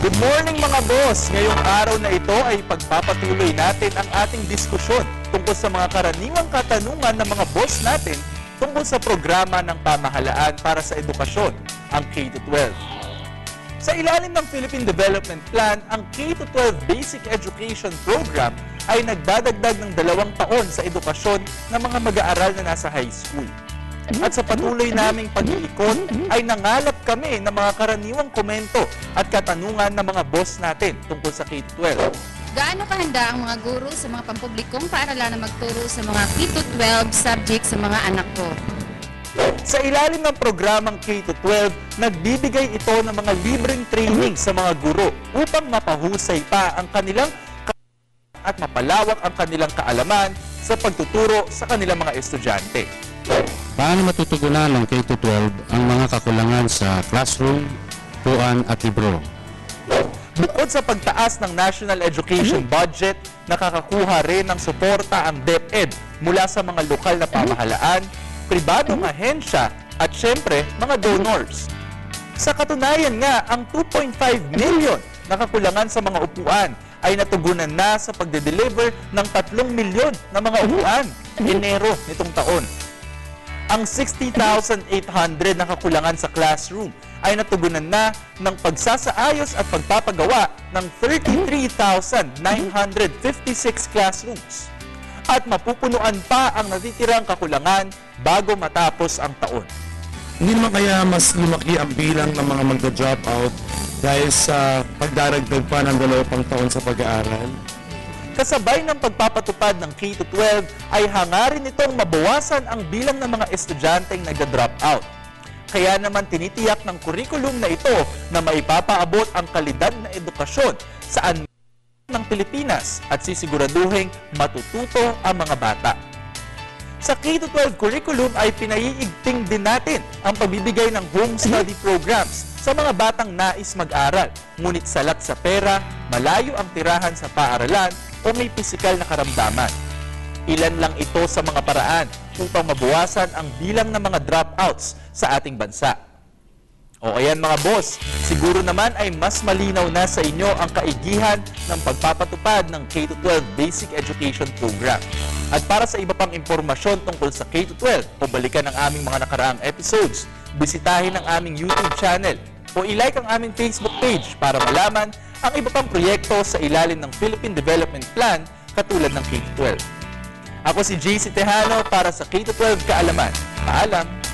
Good morning mga boss! Ngayong araw na ito ay pagpapatuloy natin ang ating diskusyon tungkol sa mga karaniwang katanungan ng mga boss natin tungkol sa programa ng pamahalaan para sa edukasyon, ang K-12. Sa ilalim ng Philippine Development Plan, ang K-12 Basic Education Program ay nagdadagdag ng 2 taon sa edukasyon ng mga mag-aaral na nasa high school. At sa patuloy naming pag-iikot ay nangalap kami ng mga karaniwang komento at katanungan ng mga boss natin tungkol sa K-12. Gaano kahanda ang mga guro sa mga pampublikong paaralan na magturo sa mga K-12 subjects sa mga anak ko? Sa ilalim ng programang K-12, nagbibigay ito ng mga libreng training sa mga guro upang mapahusay pa ang kanilang at mapalawak ang kanilang kaalaman sa pagtuturo sa kanilang mga estudyante. Paano matutugunan ng K-12 ang mga kakulangan sa classroom, puan at libro? Bukod sa pagtaas ng National Education Budget, nakakakuha rin ng suporta ang DepEd mula sa mga lokal na pamahalaan, pribadong ahensya at syempre mga donors. Sa katunayan nga, ang 2.5 million na kakulangan sa mga upuan ay natugunan na sa pagde-deliver ng 3 milyon na mga upuan Enero nitong taon. Ang 60,800 na kakulangan sa classroom ay natugunan na ng pagsasaayos at pagpapagawa ng 33,956 classrooms. At mapupunuan pa ang natitirang kakulangan bago matapos ang taon. Hindi naman kaya mas lumaki ang bilang ng mga magda-drop out dahil sa pagdaragdag pa ng 2 pang taon sa pag-aaral? Kasabay ng pagpapatupad ng K-12 ay hangarin nitong mabawasan ang bilang ng mga estudyanteng nagda-drop out. Kaya naman tinitiyak ng kurikulum na ito na maipapaabot ang kalidad na edukasyon saan ng Pilipinas at sisiguraduhing matututo ang mga bata. Sa K-12 curriculum ay pinaiigting din natin ang pagbibigay ng home study programs sa mga batang nais mag-aral, ngunit salat sa pera, malayo ang tirahan sa paaralan o may pisikal na karamdaman. Ilan lang ito sa mga paraan upang mabawasan ang bilang ng mga dropouts sa ating bansa. O ayan mga boss, siguro naman ay mas malinaw na sa inyo ang kaigihan ng pagpapatupad ng K-12 Basic Education Program. At para sa iba pang impormasyon tungkol sa K-12 o balikan ang aming mga nakaraang episodes, bisitahin ang aming YouTube channel o ilike ang aming Facebook page para malaman ang iba pang proyekto sa ilalim ng Philippine Development Plan katulad ng K-12. Ako si JC Tejano para sa K-12 Kaalaman. Paalam!